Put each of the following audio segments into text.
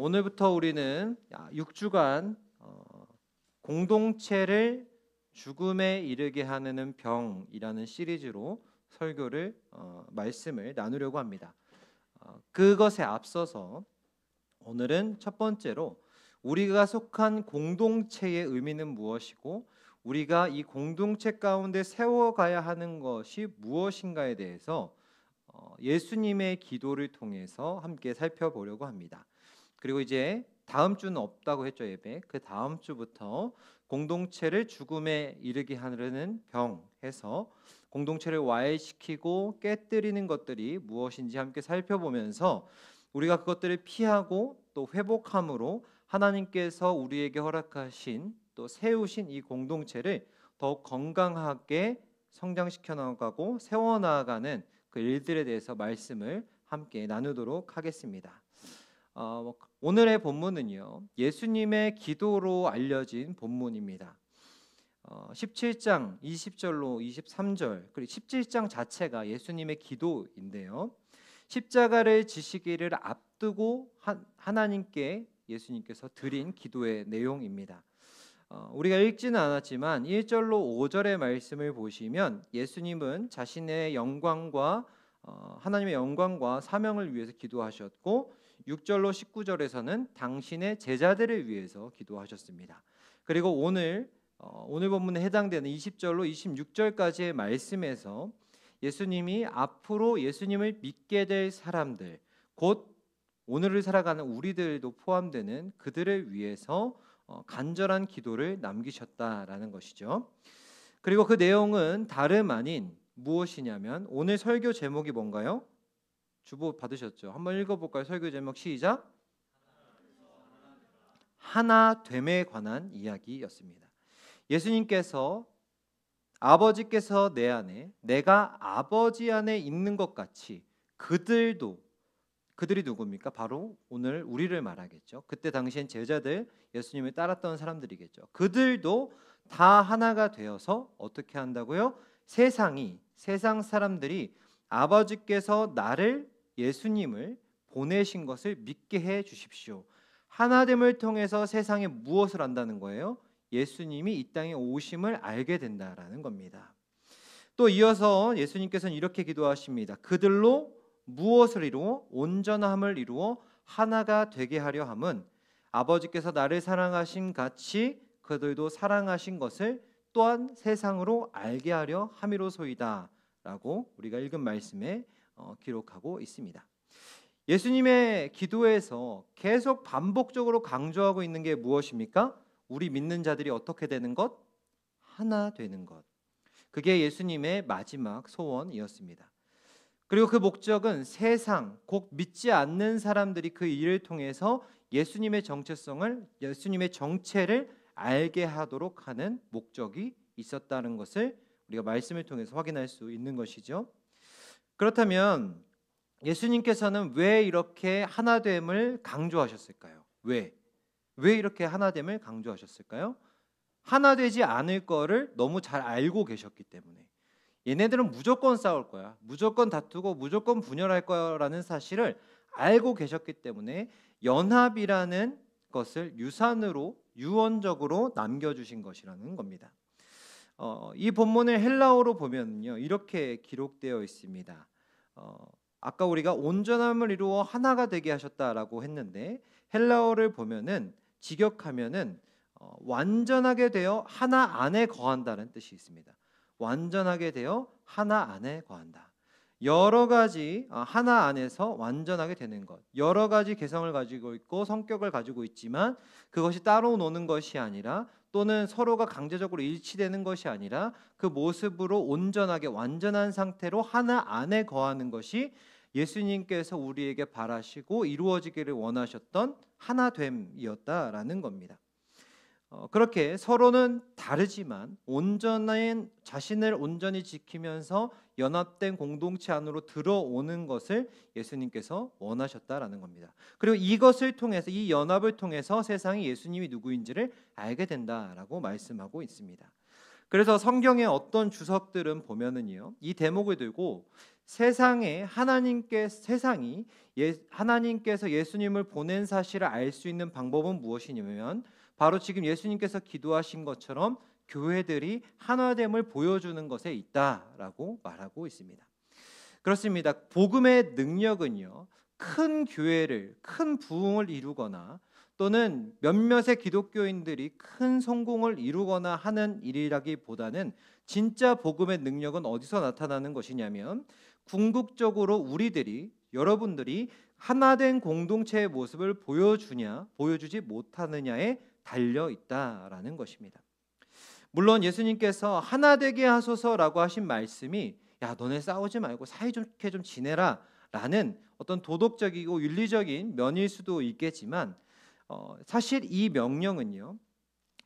오늘부터 우리는 6주간 공동체를 죽음에 이르게 하는 병이라는 시리즈로 설교를 말씀을 나누려고 합니다. 그것에 앞서서 오늘은 첫 번째로 우리가 속한 공동체의 의미는 무엇이고 우리가 이 공동체 가운데 세워가야 하는 것이 무엇인가에 대해서 예수님의 기도를 통해서 함께 살펴보려고 합니다. 그리고 이제 다음 주는 없다고 했죠, 예배. 그 다음 주부터 공동체를 죽음에 이르게 하려는 병 해서 공동체를 와해시키고 깨뜨리는 것들이 무엇인지 함께 살펴보면서 우리가 그것들을 피하고 또 회복함으로 하나님께서 우리에게 허락하신 또 세우신 이 공동체를 더욱 건강하게 성장시켜 나가고 세워나가는 그 일들에 대해서 말씀을 함께 나누도록 하겠습니다. 오늘의 본문은요, 예수님의 기도로 알려진 본문입니다. 17장 20절로 23절, 그리고 17장 자체가 예수님의 기도인데요, 십자가를 지시기를 앞두고 하나님께 예수님께서 드린 기도의 내용입니다. 우리가 읽지는 않았지만 1절로 5절의 말씀을 보시면 예수님은 자신의 영광과 하나님의 영광과 사명을 위해서 기도하셨고 6절로 19절에서는 당신의 제자들을 위해서 기도하셨습니다. 그리고 오늘 본문에 해당되는 20절로 26절까지의 말씀에서 예수님이 앞으로 예수님을 믿게 될 사람들, 곧 오늘을 살아가는 우리들도 포함되는 그들을 위해서 간절한 기도를 남기셨다라는 것이죠. 그리고 그 내용은 다름 아닌 무엇이냐면 오늘 설교 제목이 뭔가요? 주보 받으셨죠? 한번 읽어볼까요? 설교 제목 시작. 하나됨에 관한 이야기였습니다. 예수님께서 아버지께서 내 안에 내가 아버지 안에 있는 것 같이 그들이 누굽니까? 바로 오늘 우리를 말하겠죠. 그때 당시엔 제자들, 예수님을 따랐던 사람들이겠죠. 그들도 다 하나가 되어서 어떻게 한다고요? 세상 사람들이 아버지께서 나를 예수님을 보내신 것을 믿게 해 주십시오. 하나됨을 통해서 세상에 무엇을 안다는 거예요? 예수님이 이 땅에 오심을 알게 된다라는 겁니다. 또 이어서 예수님께서는 이렇게 기도하십니다. 그들로 무엇을 이루어? 온전함을 이루어 하나가 되게 하려 함은 아버지께서 나를 사랑하신 같이 그들도 사랑하신 것을 또한 세상으로 알게 하려 함이로소이다 라고 우리가 읽은 말씀에 기록하고 있습니다. 예수님의 기도에서 계속 반복적으로 강조하고 있는 게 무엇입니까? 우리 믿는 자들이 어떻게 되는 것? 하나 되는 것. 그게 예수님의 마지막 소원이었습니다. 그리고 그 목적은 세상, 곧 믿지 않는 사람들이 그 일을 통해서 예수님의 정체성을, 예수님의 정체를 알게 하도록 하는 목적이 있었다는 것을 우리가 말씀을 통해서 확인할 수 있는 것이죠. 그렇다면 예수님께서는 왜 이렇게 하나됨을 강조하셨을까요? 왜 이렇게 하나됨을 강조하셨을까요? 하나 되지 않을 거를 너무 잘 알고 계셨기 때문에. 얘네들은 무조건 싸울 거야, 무조건 다투고 무조건 분열할 거라는 사실을 알고 계셨기 때문에 연합이라는 것을 유언적으로 남겨주신 것이라는 겁니다. 이 본문을 헬라어로 보면요, 이렇게 기록되어 있습니다. 아까 우리가 온전함을 이루어 하나가 되게 하셨다라고 했는데 헬라어를 보면은 직역하면은 완전하게 되어 하나 안에 거한다는 뜻이 있습니다. 완전하게 되어 하나 안에 거한다. 여러 가지 하나 안에서 완전하게 되는 것, 여러 가지 개성을 가지고 있고 성격을 가지고 있지만 그것이 따로 노는 것이 아니라 또는 서로가 강제적으로 일치되는 것이 아니라 그 모습으로 온전하게 완전한 상태로 하나 안에 거하는 것이 예수님께서 우리에게 바라시고 이루어지기를 원하셨던 하나됨이었다라는 겁니다. 그렇게 서로는 다르지만 온전한 자신을 온전히 지키면서 연합된 공동체 안으로 들어오는 것을 예수님께서 원하셨다라는 겁니다. 그리고 이것을 통해서, 이 연합을 통해서 세상이 예수님이 누구인지를 알게 된다라고 말씀하고 있습니다. 그래서 성경의 어떤 주석들은 보면은요, 이 대목을 들고 세상이 하나님께서 예수님을 보낸 사실을 알 수 있는 방법은 무엇이냐면 바로 지금 예수님께서 기도하신 것처럼 교회들이 하나됨을 보여주는 것에 있다라고 말하고 있습니다. 그렇습니다. 복음의 능력은요, 큰 교회를, 큰 부흥을 이루거나 또는 몇몇의 기독교인들이 큰 성공을 이루거나 하는 일이라기보다는 진짜 복음의 능력은 어디서 나타나는 것이냐면 궁극적으로 여러분들이 하나된 공동체의 모습을 보여주지 못하느냐에 달려 있다라는 것입니다. 물론 예수님께서 하나 되게 하소서라고 하신 말씀이 야 너네 싸우지 말고 사이좋게 좀 지내라 라는 어떤 도덕적이고 윤리적인 면일 수도 있겠지만 사실 이 명령은요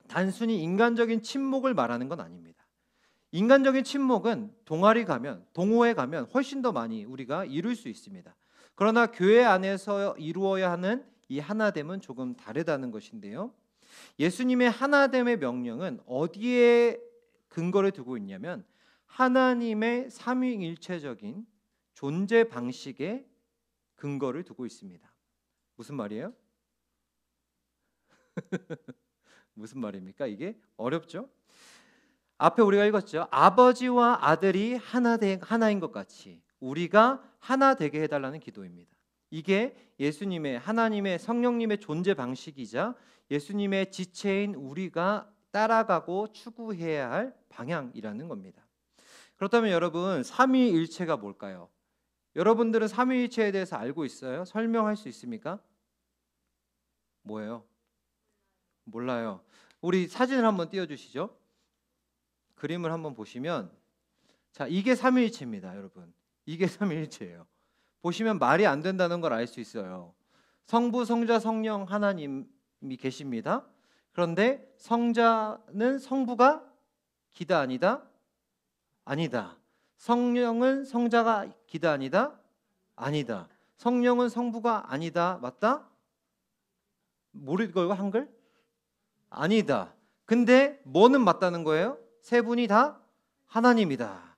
단순히 인간적인 침묵을 말하는 건 아닙니다. 인간적인 침묵은 동호회 가면 훨씬 더 많이 우리가 이룰 수 있습니다. 그러나 교회 안에서 이루어야 하는 이 하나됨은 조금 다르다는 것인데요. 예수님의 하나됨의 명령은 어디에 근거를 두고 있냐면 하나님의 삼위일체적인 존재 방식에 근거를 두고 있습니다. 무슨 말이에요? 무슨 말입니까? 이게 어렵죠? 앞에 우리가 읽었죠. 아버지와 아들이 하나인 것 같이 우리가 하나 되게 해달라는 기도입니다. 이게 예수님의 하나님의 성령님의 존재 방식이자 예수님의 지체인 우리가 따라가고 추구해야 할 방향이라는 겁니다. 그렇다면 여러분 삼위일체가 뭘까요? 여러분들은 삼위일체에 대해서 알고 있어요? 설명할 수 있습니까? 뭐예요? 몰라요. 우리 사진을 한번 띄워주시죠. 그림을 한번 보시면 자 이게 삼위일체입니다. 여러분 이게 삼위일체예요. 보시면 말이 안 된다는 걸 알 수 있어요. 성부, 성자, 성령 하나님이 계십니다. 그런데 성자는 성부가 기다 아니다? 아니다. 성령은 성자가 기다 아니다? 아니다. 성령은 성부가 아니다. 맞다? 모르겠고 한글? 아니다. 근데 뭐는 맞다는 거예요? 세 분이 다 하나님이다.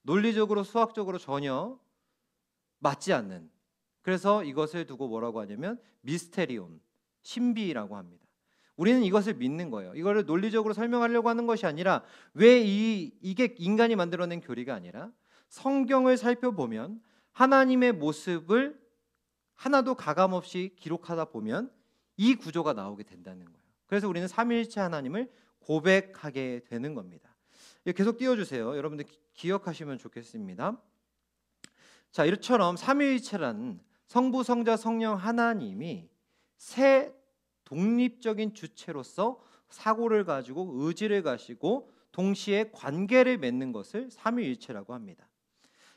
논리적으로 수학적으로 전혀 맞지 않는. 그래서 이것을 두고 뭐라고 하냐면 미스테리온, 신비라고 합니다. 우리는 이것을 믿는 거예요. 이거를 논리적으로 설명하려고 하는 것이 아니라 왜 이게 인간이 만들어낸 교리가 아니라 성경을 살펴보면 하나님의 모습을 하나도 가감없이 기록하다 보면 이 구조가 나오게 된다는 거예요. 그래서 우리는 삼위일체 하나님을 고백하게 되는 겁니다. 계속 띄워주세요. 여러분들 기억하시면 좋겠습니다. 자, 이처럼 삼위일체라는 성부, 성자, 성령 하나님이 세 독립적인 주체로서 사고를 가지고 의지를 가지고 동시에 관계를 맺는 것을 삼위일체라고 합니다.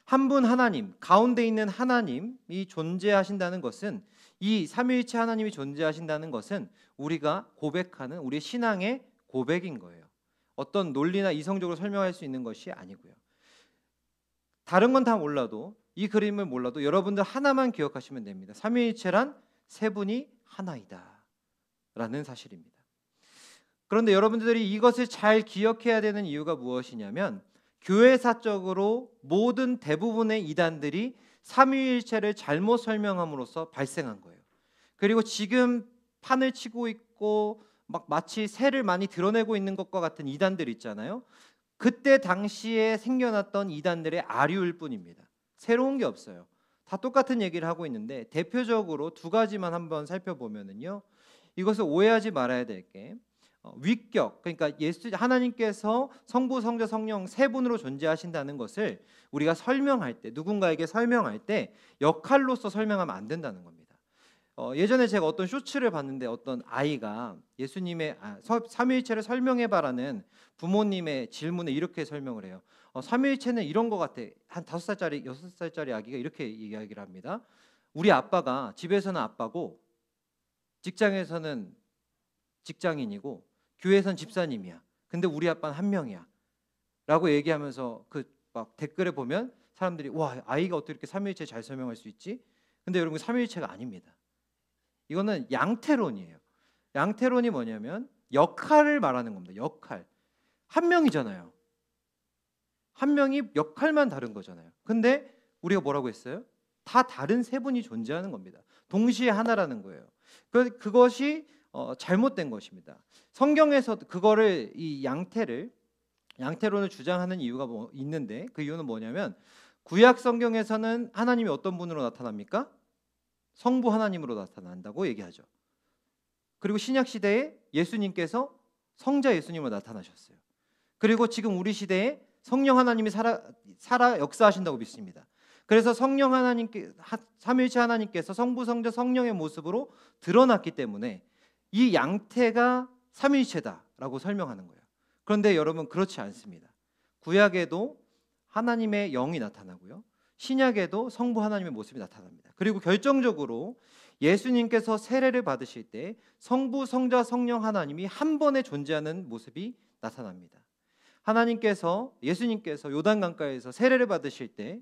한 분 하나님, 가운데 있는 하나님이 존재하신다는 것은 이 삼위일체 하나님이 존재하신다는 것은 우리가 고백하는 우리의 신앙의 고백인 거예요. 어떤 논리나 이성적으로 설명할 수 있는 것이 아니고요. 다른 건 다 몰라도 이 그림을 몰라도 여러분들 하나만 기억하시면 됩니다. 삼위일체란 세 분이 하나이다 라는 사실입니다. 그런데 여러분들이 이것을 잘 기억해야 되는 이유가 무엇이냐면 교회사적으로 대부분의 이단들이 삼위일체를 잘못 설명함으로써 발생한 거예요. 그리고 지금 판을 치고 있고 마치 새를 많이 드러내고 있는 것과 같은 이단들 있잖아요. 그때 당시에 생겨났던 이단들의 아류일 뿐입니다. 새로운 게 없어요. 다 똑같은 얘기를 하고 있는데 대표적으로 두 가지만 한번 살펴보면은요. 이것을 오해하지 말아야 될 게 위격, 그러니까 하나님께서 성부, 성자, 성령 세 분으로 존재하신다는 것을 우리가 설명할 때 누군가에게 설명할 때 역할로서 설명하면 안 된다는 겁니다. 예전에 제가 어떤 쇼츠를 봤는데 어떤 아이가 예수님의 삼위일체를 설명해봐라는 부모님의 질문에 이렇게 설명을 해요. 삼위일체는 이런 것 같아. 한 5살짜리, 6살짜리 아기가 이렇게 이야기를 합니다. 우리 아빠가 집에서는 아빠고 직장에서는 직장인이고 교회에선 집사님이야. 근데 우리 아빠는 한 명이야. 라고 얘기하면서 막 댓글에 보면 사람들이 와 아이가 어떻게 이렇게 삼위일체 잘 설명할 수 있지? 근데 여러분 삼위일체가 아닙니다. 이거는 양태론이에요. 양태론이 뭐냐면 역할을 말하는 겁니다. 역할. 한 명이잖아요. 한 명이 역할만 다른 거잖아요. 근데 우리가 뭐라고 했어요? 다 다른 세 분이 존재하는 겁니다. 동시에 하나라는 거예요. 그것이 잘못된 것입니다. 성경에서 그거를 이 양태론을 주장하는 이유가 있는데, 그 이유는 뭐냐면 구약 성경에서는 하나님이 어떤 분으로 나타납니까? 성부 하나님으로 나타난다고 얘기하죠. 그리고 신약 시대에 예수님께서 성자 예수님으로 나타나셨어요. 그리고 지금 우리 시대에 성령 하나님이 살아 역사하신다고 믿습니다. 그래서 성령 하나님께, 삼위일체 하나님께서 성부, 성자, 성령의 모습으로 드러났기 때문에 이 양태가 삼위일체다라고 설명하는 거예요. 그런데 여러분, 그렇지 않습니다. 구약에도 하나님의 영이 나타나고요, 신약에도 성부 하나님의 모습이 나타납니다. 그리고 결정적으로 예수님께서 세례를 받으실 때 성부, 성자, 성령 하나님이 한 번에 존재하는 모습이 나타납니다. 예수님께서 요단강가에서 세례를 받으실 때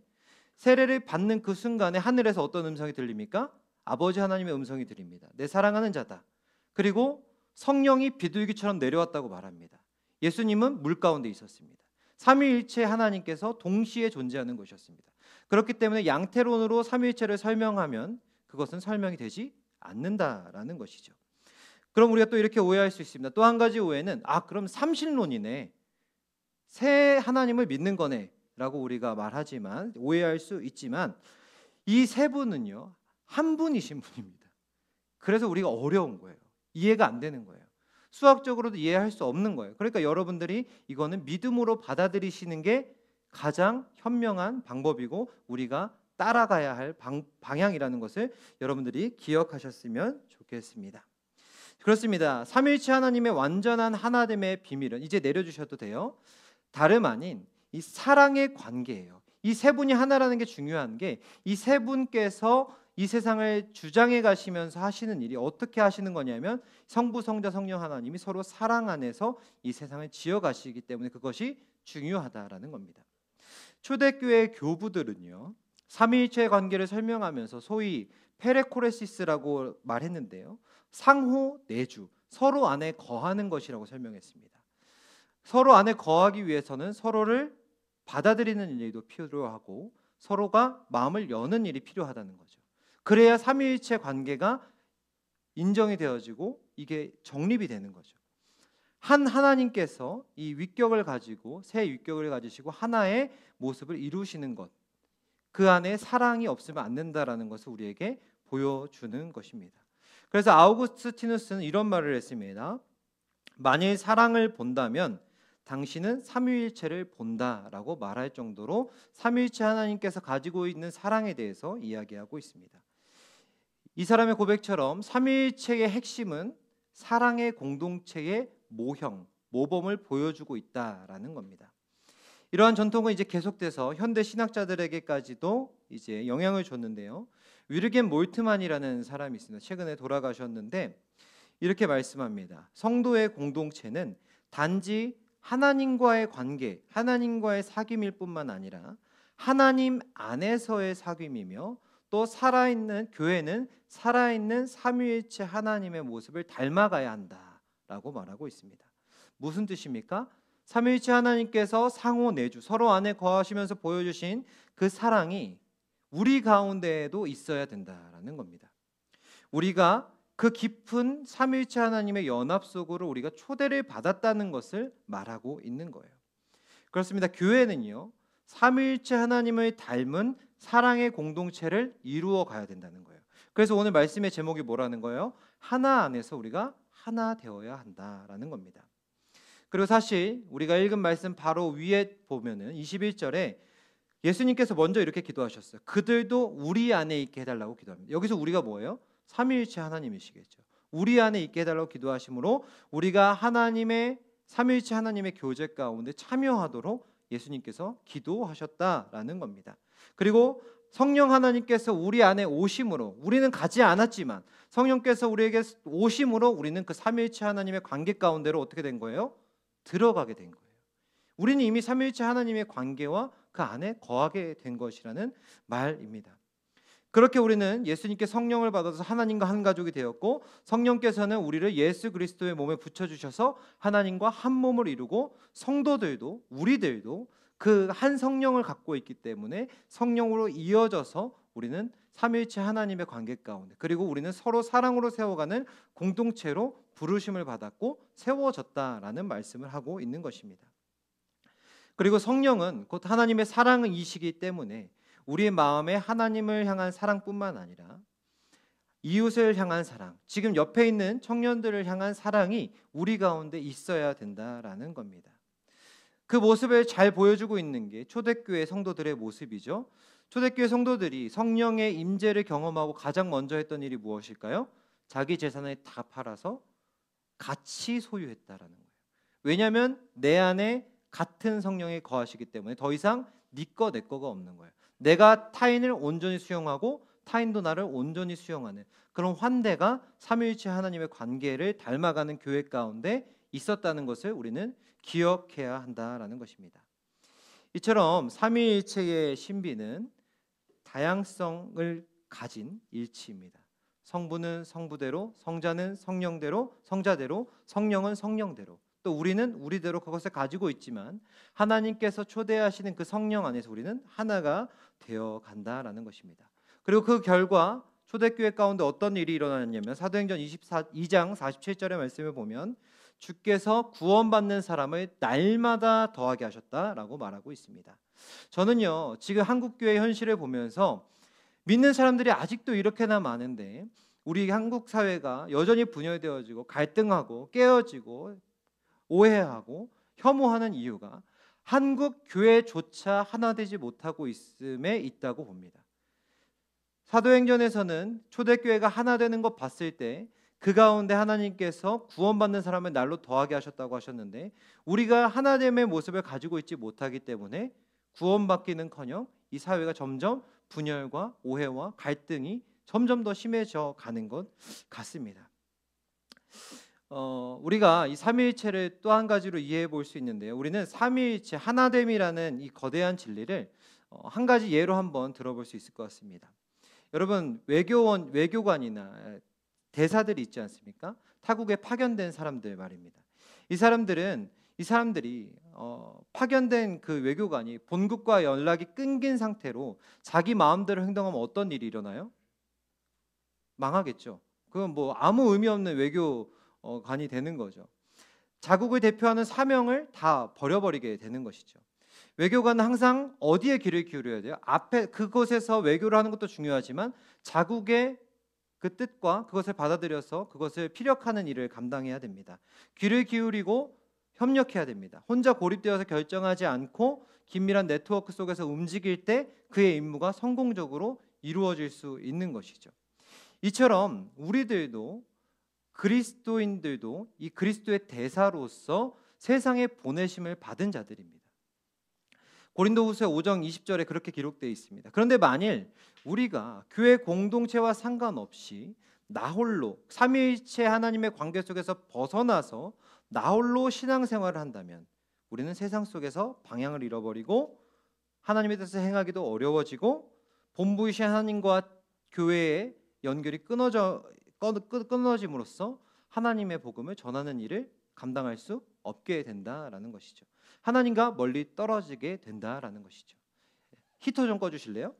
세례를 받는 그 순간에 하늘에서 어떤 음성이 들립니까? 아버지 하나님의 음성이 들립니다. 내 사랑하는 자다. 그리고 성령이 비둘기처럼 내려왔다고 말합니다. 예수님은 물 가운데 있었습니다. 삼위일체 하나님께서 동시에 존재하는 것이었습니다. 그렇기 때문에 양태론으로 삼위일체를 설명하면 그것은 설명이 되지 않는다라는 것이죠. 그럼 우리가 또 이렇게 오해할 수 있습니다. 또 한 가지 오해는, 그럼 삼신론이네, 새 하나님을 믿는 거네 라고 우리가 말하지만, 오해할 수 있지만, 이 세 분은요 한 분이신 분입니다. 그래서 우리가 어려운 거예요. 이해가 안 되는 거예요. 수학적으로도 이해할 수 없는 거예요. 그러니까 여러분들이 이거는 믿음으로 받아들이시는 게 가장 현명한 방법이고 우리가 따라가야 할 방향이라는 것을 여러분들이 기억하셨으면 좋겠습니다. 그렇습니다. 삼위일체 하나님의 완전한 하나됨의 비밀은, 이제 내려주셔도 돼요, 다름 아닌 이 사랑의 관계예요. 이 세 분이 하나라는 게 중요한 게, 이 세 분께서 이 세상을 주장해 가시면서 하시는 일이 어떻게 하시는 거냐면, 성부, 성자, 성령 하나님이 서로 사랑 안에서 이 세상을 지어 가시기 때문에 그것이 중요하다라는 겁니다. 초대교회 교부들은요 삼위일체의 관계를 설명하면서 소위 페레코레시스라고 말했는데요, 상호 내주, 서로 안에 거하는 것이라고 설명했습니다. 서로 안에 거하기 위해서는 서로를 받아들이는 일도 필요하고 서로가 마음을 여는 일이 필요하다는 거죠. 그래야 삼위일체 관계가 인정이 되어지고 이게 정립이 되는 거죠. 한 하나님께서 이 위격을 가지고, 새 위격을 가지시고 하나의 모습을 이루시는 것, 그 안에 사랑이 없으면 안 된다라는 것을 우리에게 보여주는 것입니다. 그래서 아우구스티누스는 이런 말을 했습니다. 만일 사랑을 본다면 당신은 삼위일체를 본다라고 말할 정도로 삼위일체 하나님께서 가지고 있는 사랑에 대해서 이야기하고 있습니다. 이 사람의 고백처럼 삼위일체의 핵심은 사랑의 공동체의 모범을 보여주고 있다라는 겁니다. 이러한 전통은 이제 계속돼서 현대 신학자들에게까지도 이제 영향을 줬는데요. 위르겐 몰트만이라는 사람이 있습니다. 최근에 돌아가셨는데 이렇게 말씀합니다. 성도의 공동체는 단지 하나님과의 관계, 하나님과의 사귐일 뿐만 아니라 하나님 안에서의 사귐이며, 또 살아있는 교회는 살아있는 삼위일체 하나님의 모습을 닮아가야 한다라고 말하고 있습니다. 무슨 뜻입니까? 삼위일체 하나님께서 상호 내주, 서로 안에 거하시면서 보여주신 그 사랑이 우리 가운데에도 있어야 된다라는 겁니다. 우리가 그 깊은 삼위일체 하나님의 연합 속으로 우리가 초대를 받았다는 것을 말하고 있는 거예요. 그렇습니다. 교회는요 삼위일체 하나님을 닮은 사랑의 공동체를 이루어 가야 된다는 거예요. 그래서 오늘 말씀의 제목이 뭐라는 거예요? 하나 안에서 우리가 하나 되어야 한다라는 겁니다. 그리고 사실 우리가 읽은 말씀 바로 위에 보면은 21절에 예수님께서 먼저 이렇게 기도하셨어요. 그들도 우리 안에 있게 해달라고 기도합니다. 여기서 우리가 뭐예요? 삼위일체 하나님이시겠죠. 우리 안에 있게 해달라고 기도하심으로 우리가 하나님의 삼위일체 하나님의 교제 가운데 참여하도록 예수님께서 기도하셨다라는 겁니다. 그리고 성령 하나님께서 우리 안에 오심으로, 우리는 가지 않았지만 성령께서 우리에게 오심으로 우리는 그 삼위일체 하나님의 관계 가운데로 어떻게 된 거예요? 들어가게 된 거예요. 우리는 이미 삼위일체 하나님의 관계와 그 안에 거하게 된 것이라는 말입니다. 그렇게 우리는 예수님께 성령을 받아서 하나님과 한 가족이 되었고, 성령께서는 우리를 예수 그리스도의 몸에 붙여주셔서 하나님과 한 몸을 이루고, 성도들도 우리들도 그 한 성령을 갖고 있기 때문에 성령으로 이어져서 우리는 삼위일체 하나님의 관계 가운데, 그리고 우리는 서로 사랑으로 세워가는 공동체로 부르심을 받았고 세워졌다라는 말씀을 하고 있는 것입니다. 그리고 성령은 곧 하나님의 사랑이시기 때문에 우리의 마음에 하나님을 향한 사랑뿐만 아니라 이웃을 향한 사랑, 지금 옆에 있는 청년들을 향한 사랑이 우리 가운데 있어야 된다라는 겁니다. 그 모습을 잘 보여주고 있는 게 초대교회 성도들의 모습이죠. 초대교회 성도들이 성령의 임재를 경험하고 가장 먼저 했던 일이 무엇일까요? 자기 재산을 다 팔아서 같이 소유했다라는 거예요. 왜냐하면 내 안에 같은 성령이 거하시기 때문에 더 이상 네 거 내 거가 없는 거예요. 내가 타인을 온전히 수용하고 타인도 나를 온전히 수용하는 그런 환대가 삼위일체 하나님의 관계를 닮아가는 교회 가운데 있었다는 것을 우리는 기억해야 한다라는 것입니다. 이처럼 삼위일체의 신비는 다양성을 가진 일치입니다. 성부는 성부대로, 성자는 성령대로, 성자대로, 성령은 성령대로, 또 우리는 우리대로 그것을 가지고 있지만 하나님께서 초대하시는 그 성령 안에서 우리는 하나가 되어 간다라는 것입니다. 그리고 그 결과 초대교회 가운데 어떤 일이 일어났냐면 사도행전 2장 47절의 말씀을 보면 주께서 구원받는 사람을 날마다 더하게 하셨다라고 말하고 있습니다. 저는요, 지금 한국교회 현실을 보면서 믿는 사람들이 아직도 이렇게나 많은데 우리 한국 사회가 여전히 분열되어지고 갈등하고 깨어지고 오해하고 혐오하는 이유가 한국 교회조차 하나 되지 못하고 있음에 있다고 봅니다. 사도행전에서는 초대교회가 하나 되는 것 봤을 때 그 가운데 하나님께서 구원받는 사람을 날로 더하게 하셨다고 하셨는데 우리가 하나됨의 모습을 가지고 있지 못하기 때문에 구원받기는커녕 이 사회가 점점 분열과 오해와 갈등이 점점 더 심해져 가는 것 같습니다. 우리가 이 삼위일체를 또 한 가지로 이해해 볼 수 있는데요. 우리는 삼위일체 하나됨이라는 이 거대한 진리를 한 가지 예로 한번 들어볼 수 있을 것 같습니다. 여러분, 외교관이나 대사들이 있지 않습니까? 타국에 파견된 사람들 말입니다. 이 사람들이 파견된 그 외교관이 본국과 연락이 끊긴 상태로 자기 마음대로 행동하면 어떤 일이 일어나요? 망하겠죠. 그건 뭐 아무 의미 없는 외교관이 되는 거죠. 자국을 대표하는 사명을 다 버려버리게 되는 것이죠. 외교관은 항상 어디에 귀를 기울여야 돼요? 앞에 그곳에서 외교를 하는 것도 중요하지만 자국의 그 뜻과 그것을 받아들여서 그것을 피력하는 일을 감당해야 됩니다. 귀를 기울이고 협력해야 됩니다. 혼자 고립되어서 결정하지 않고 긴밀한 네트워크 속에서 움직일 때 그의 임무가 성공적으로 이루어질 수 있는 것이죠. 이처럼 그리스도인들도 이 그리스도의 대사로서 세상에 보내심을 받은 자들입니다. 고린도후서 5장 20절에 그렇게 기록되어 있습니다. 그런데 만일 우리가 교회 공동체와 상관없이 나홀로 삼위일체 하나님의 관계 속에서 벗어나서 나홀로 신앙생활을 한다면 우리는 세상 속에서 방향을 잃어버리고 하나님의 뜻을 행하기도 어려워지고 본부이신 하나님과 교회의 연결이 끊어짐으로써 하나님의 복음을 전하는 일을 감당할 수 없게 된다라는 것이죠. 하나님과 멀리 떨어지게 된다라는 것이죠. 히터 좀 꺼주실래요?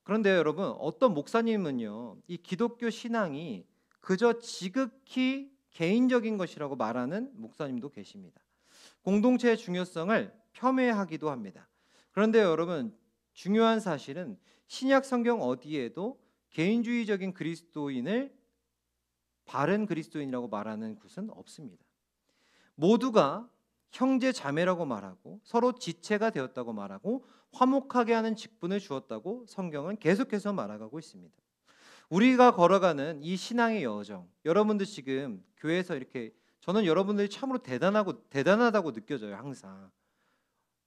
그런데 여러분, 어떤 목사님은요, 이 기독교 신앙이 그저 지극히 개인적인 것이라고 말하는 목사님도 계십니다. 공동체의 중요성을 폄훼하기도 합니다. 그런데 여러분, 중요한 사실은 신약 성경 어디에도 개인주의적인 그리스도인을 바른 그리스도인이라고 말하는 곳은 없습니다. 모두가 형제 자매라고 말하고 서로 지체가 되었다고 말하고 화목하게 하는 직분을 주었다고 성경은 계속해서 말하고 있습니다. 우리가 걸어가는 이 신앙의 여정, 여러분들 지금 교회에서 이렇게, 저는 여러분들이 참으로 대단하다고 느껴져요. 항상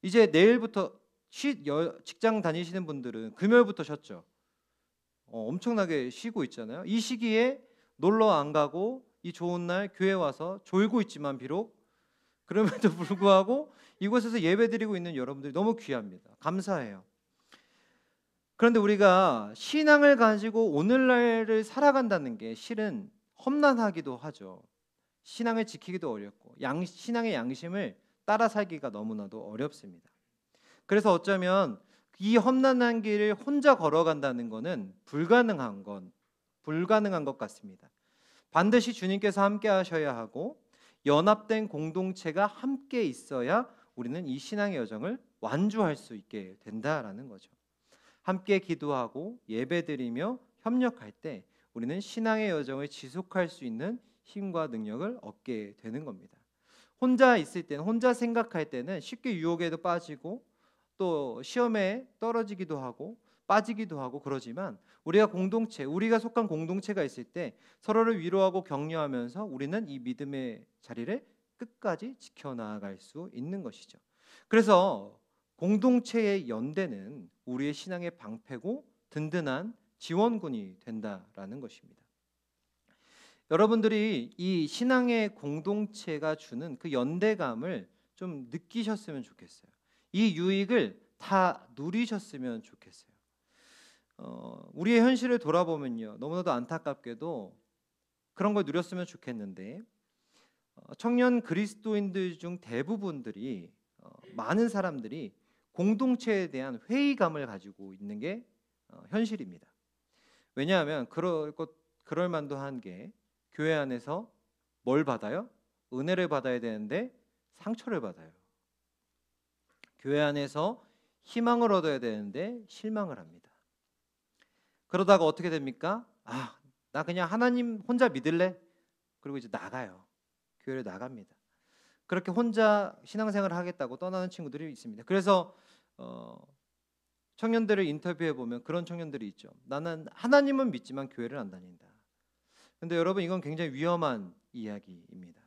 이제 내일부터 직장 다니시는 분들은 금요일부터 쉬었죠. 엄청나게 쉬고 있잖아요. 이 시기에 놀러 안 가고 이 좋은 날 교회 와서 졸고 있지만 비록 그럼에도 불구하고 이곳에서 예배드리고 있는 여러분들이 너무 귀합니다. 감사해요. 그런데 우리가 신앙을 가지고 오늘날을 살아간다는 게 실은 험난하기도 하죠. 신앙을 지키기도 어렵고 신앙의 양심을 따라 살기가 너무나도 어렵습니다. 그래서 어쩌면 이 험난한 길을 혼자 걸어간다는 것은 불가능한 것 같습니다. 반드시 주님께서 함께 하셔야 하고 연합된 공동체가 함께 있어야 우리는 이 신앙의 여정을 완주할 수 있게 된다라는 거죠. 함께 기도하고 예배드리며 협력할 때 우리는 신앙의 여정을 지속할 수 있는 힘과 능력을 얻게 되는 겁니다. 혼자 있을 때는, 혼자 생각할 때는 쉽게 유혹에도 빠지고 또 시험에 떨어지기도 하고 빠지기도 하고 그러지만 우리가 속한 공동체가 있을 때 서로를 위로하고 격려하면서 우리는 이 믿음의 자리를 끝까지 지켜나갈 수 있는 것이죠. 그래서 공동체의 연대는 우리의 신앙의 방패고 든든한 지원군이 된다라는 것입니다. 여러분들이 이 신앙의 공동체가 주는 그 연대감을 좀 느끼셨으면 좋겠어요. 이 유익을 다 누리셨으면 좋겠어요. 우리의 현실을 돌아보면요, 너무나도 안타깝게도 그런 걸 누렸으면 좋겠는데 청년 그리스도인들 중 대부분들이 많은 사람들이 공동체에 대한 회의감을 가지고 있는 게 현실입니다. 왜냐하면 그럴 만도 한 게 교회 안에서 뭘 받아요? 은혜를 받아야 되는데 상처를 받아요. 교회 안에서 희망을 얻어야 되는데 실망을 합니다. 그러다가 어떻게 됩니까? 나 그냥 하나님 혼자 믿을래? 그리고 이제 나가요. 교회를 나갑니다. 그렇게 혼자 신앙생활을 하겠다고 떠나는 친구들이 있습니다. 그래서 청년들을 인터뷰해 보면 그런 청년들이 있죠. 나는 하나님은 믿지만 교회를 안 다닌다. 근데 여러분, 이건 굉장히 위험한 이야기입니다.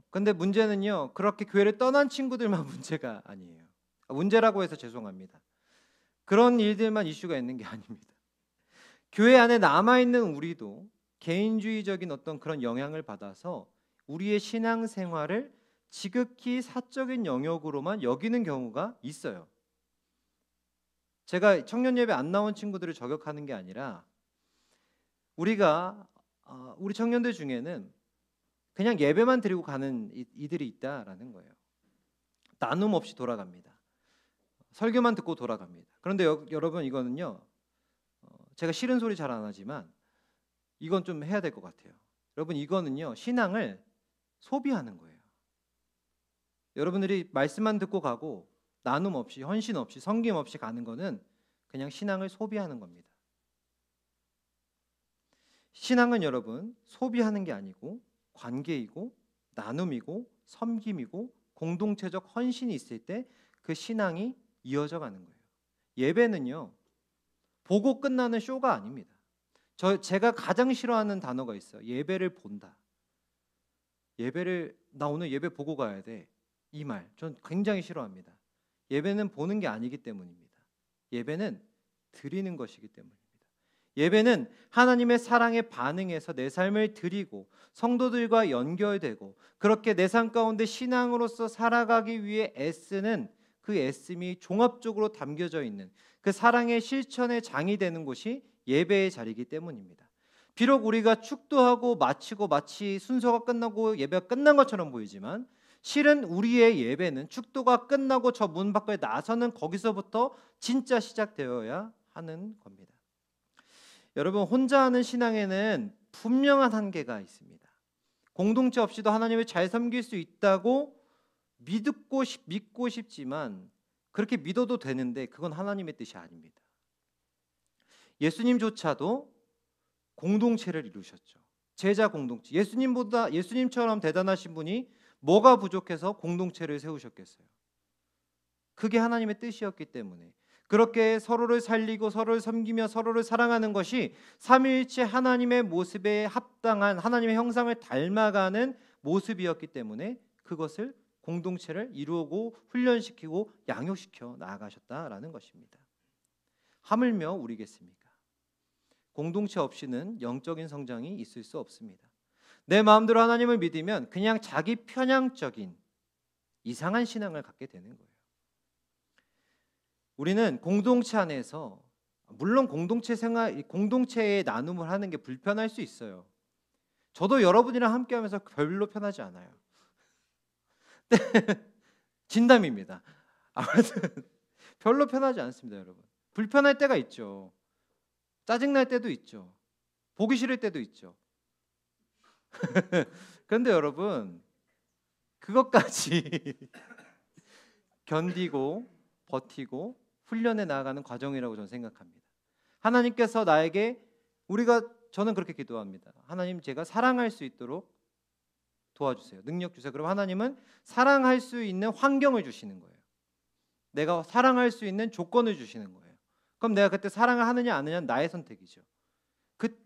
근데 문제는요, 그렇게 교회를 떠난 친구들만 문제가 아니에요. 문제라고 해서 죄송합니다. 그런 일들만 이슈가 있는 게 아닙니다. 교회 안에 남아있는 우리도 개인주의적인 어떤 그런 영향을 받아서 우리의 신앙생활을 지극히 사적인 영역으로만 여기는 경우가 있어요. 제가 청년 예배 안 나온 친구들을 저격하는 게 아니라 우리 청년들 중에는 그냥 예배만 드리고 가는 이들이 있다라는 거예요. 나눔 없이 돌아갑니다. 설교만 듣고 돌아갑니다. 그런데 여러분, 이거는요, 제가 싫은 소리 잘 안 하지만 이건 좀 해야 될 것 같아요. 여러분, 이거는요, 신앙을 소비하는 거예요. 여러분들이 말씀만 듣고 가고 나눔 없이, 헌신 없이, 섬김 없이 가는 거는 그냥 신앙을 소비하는 겁니다. 신앙은 여러분, 소비하는 게 아니고 관계이고 나눔이고 섬김이고 공동체적 헌신이 있을 때 그 신앙이 이어져 가는 거예요. 예배는요, 보고 끝나는 쇼가 아닙니다. 제가 가장 싫어하는 단어가 있어요. 예배를 본다. 나 오늘 예배 보고 가야 돼. 이 말 전 굉장히 싫어합니다. 예배는 보는 게 아니기 때문입니다. 예배는 드리는 것이기 때문입니다. 예배는 하나님의 사랑에 반응해서 내 삶을 드리고 성도들과 연결되고 그렇게 내 삶 가운데 신앙으로서 살아가기 위해 애쓰는 그 애씀이 종합적으로 담겨져 있는 그 사랑의 실천의 장이 되는 곳이 예배의 자리이기 때문입니다. 비록 우리가 축도하고 마치고 마치 순서가 끝나고 예배가 끝난 것처럼 보이지만 실은 우리의 예배는 축도가 끝나고 저 문 밖에 나서는 거기서부터 진짜 시작되어야 하는 겁니다. 여러분, 혼자 하는 신앙에는 분명한 한계가 있습니다. 공동체 없이도 하나님을 잘 섬길 수 있다고 믿고 싶지만 그렇게 믿어도 되는데 그건 하나님의 뜻이 아닙니다. 예수님조차도 공동체를 이루셨죠. 제자 공동체. 예수님처럼 대단하신 분이 뭐가 부족해서 공동체를 세우셨겠어요? 그게 하나님의 뜻이었기 때문에 그렇게 서로를 살리고 서로를 섬기며 서로를 사랑하는 것이 삼위일체 하나님의 모습에 합당한 하나님의 형상을 닮아가는 모습이었기 때문에 그것을 공동체를 이루고 훈련시키고 양육시켜 나아가셨다라는 것입니다. 하물며 우리겠습니까? 공동체 없이는 영적인 성장이 있을 수 없습니다. 내 마음대로 하나님을 믿으면 그냥 자기 편향적인 이상한 신앙을 갖게 되는 거예요. 우리는 공동체 안에서 물론 공동체의 나눔을 하는 게 불편할 수 있어요. 저도 여러분이랑 함께하면서 별로 편하지 않아요. 진담입니다. 아무튼 별로 편하지 않습니다, 여러분. 불편할 때가 있죠. 짜증날 때도 있죠. 보기 싫을 때도 있죠. 그런데 여러분, 그것까지 견디고 버티고 훈련해 나아가는 과정이라고 저는 생각합니다. 하나님께서 나에게 저는 그렇게 기도합니다. 하나님, 제가 사랑할 수 있도록 도와주세요. 능력 주세요. 그럼 하나님은 사랑할 수 있는 환경을 주시는 거예요. 내가 사랑할 수 있는 조건을 주시는 거예요. 그럼 내가 그때 사랑을 하느냐 안 하느냐는 나의 선택이죠.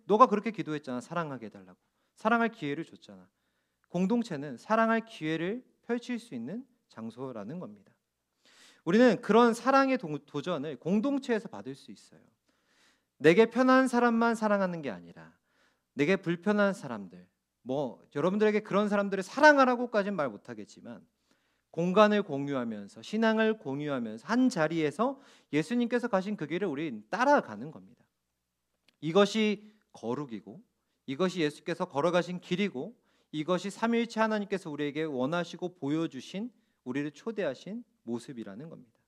너가 그렇게 기도했잖아. 사랑하게 해달라고. 사랑할 기회를 줬잖아. 공동체는 사랑할 기회를 펼칠 수 있는 장소라는 겁니다. 우리는 그런 사랑의 도전을 공동체에서 받을 수 있어요. 내게 편한 사람만 사랑하는 게 아니라 내게 불편한 사람들, 여러분들에게 그런 사람들을 사랑하라고까지는 말 못하겠지만 공간을 공유하면서 신앙을 공유하면서 한 자리에서 예수님께서 가신 그 길을 우리 따라가는 겁니다. 이것이 거룩이고 이것이 예수께서 걸어가신 길이고 이것이 삼위일체 하나님께서 우리에게 원하시고 보여주신 우리를 초대하신 모습이라는 겁니다.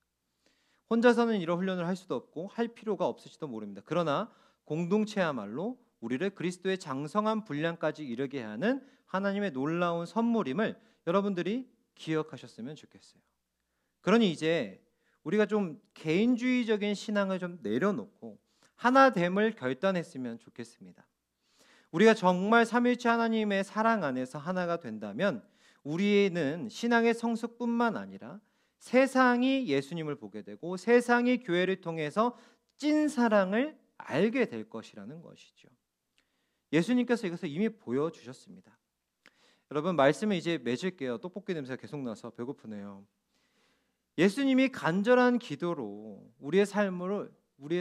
혼자서는 이런 훈련을 할 수도 없고 할 필요가 없을지도 모릅니다. 그러나 공동체야말로 우리를 그리스도의 장성한 분량까지 이르게 하는 하나님의 놀라운 선물임을 여러분들이 기억하셨으면 좋겠어요. 그러니 이제 우리가 좀 개인주의적인 신앙을 좀 내려놓고 하나됨을 결단했으면 좋겠습니다. 우리가 정말 삼위일체 하나님의 사랑 안에서 하나가 된다면 우리는 신앙의 성숙뿐만 아니라 세상이 예수님을 보게 되고 세상이 교회를 통해서 찐 사랑을 알게 될 것이라는 것이죠. 예수님께서 이것을 이미 보여주셨습니다. 여러분, 말씀을 이제 맺을게요. 떡볶이 냄새가 계속 나서 배고프네요. 예수님이 간절한 기도로 우리의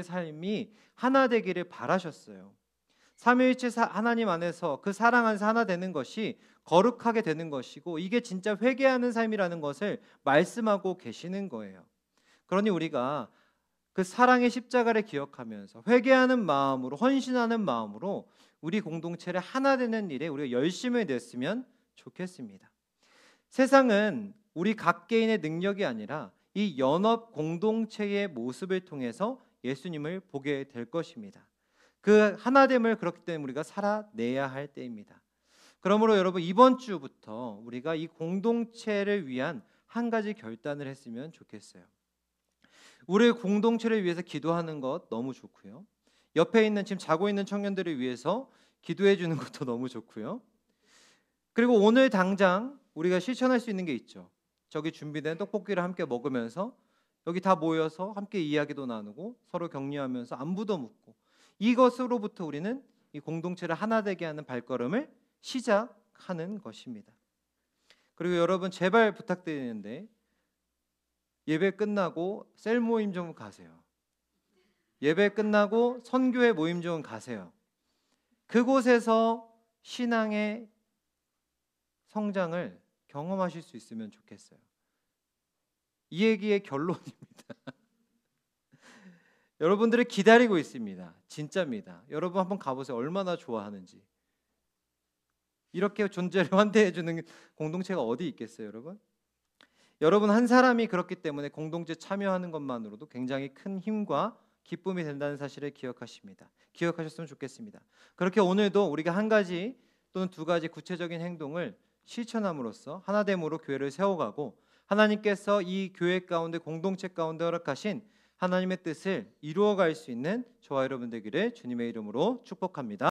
삶이 하나 되기를 바라셨어요. 삼위일체 하나님 안에서 그 사랑 안에서 하나 되는 것이 거룩하게 되는 것이고 이게 진짜 회개하는 삶이라는 것을 말씀하고 계시는 거예요. 그러니 우리가 그 사랑의 십자가를 기억하면서 회개하는 마음으로 헌신하는 마음으로 우리 공동체를 하나 되는 일에 우리가 열심을 냈으면 좋겠습니다. 세상은 우리 각 개인의 능력이 아니라 이 연합 공동체의 모습을 통해서 예수님을 보게 될 것입니다. 그 하나됨을 그렇기 때문에 우리가 살아내야 할 때입니다. 그러므로 여러분, 이번 주부터 우리가 이 공동체를 위한 한 가지 결단을 했으면 좋겠어요. 우리 공동체를 위해서 기도하는 것 너무 좋고요. 옆에 있는 지금 자고 있는 청년들을 위해서 기도해 주는 것도 너무 좋고요. 그리고 오늘 당장 우리가 실천할 수 있는 게 있죠. 저기 준비된 떡볶이를 함께 먹으면서 여기 다 모여서 함께 이야기도 나누고 서로 격려하면서 안부도 묻고 이것으로부터 우리는 이 공동체를 하나 되게 하는 발걸음을 시작하는 것입니다. 그리고 여러분, 제발 부탁드리는데 예배 끝나고 셀 모임 좀 가세요. 예배 끝나고 선교회 모임 좀 가세요. 그곳에서 신앙의 성장을 경험하실 수 있으면 좋겠어요. 이 얘기의 결론입니다. 여러분들을 기다리고 있습니다. 진짜입니다. 여러분 한번 가보세요. 얼마나 좋아하는지. 이렇게 존재를 환대해주는 공동체가 어디 있겠어요, 여러분? 여러분 한 사람이 그렇기 때문에 공동체 참여하는 것만으로도 굉장히 큰 힘과 기쁨이 된다는 사실을 기억하셨으면 좋겠습니다. 그렇게 오늘도 우리가 한 가지 또는 두 가지 구체적인 행동을 실천함으로써 하나됨으로 교회를 세워가고 하나님께서 이 교회 가운데 공동체 가운데 허락하신 하나님의 뜻을 이루어갈 수 있는 저와 여러분 되기를 주님의 이름으로 축복합니다.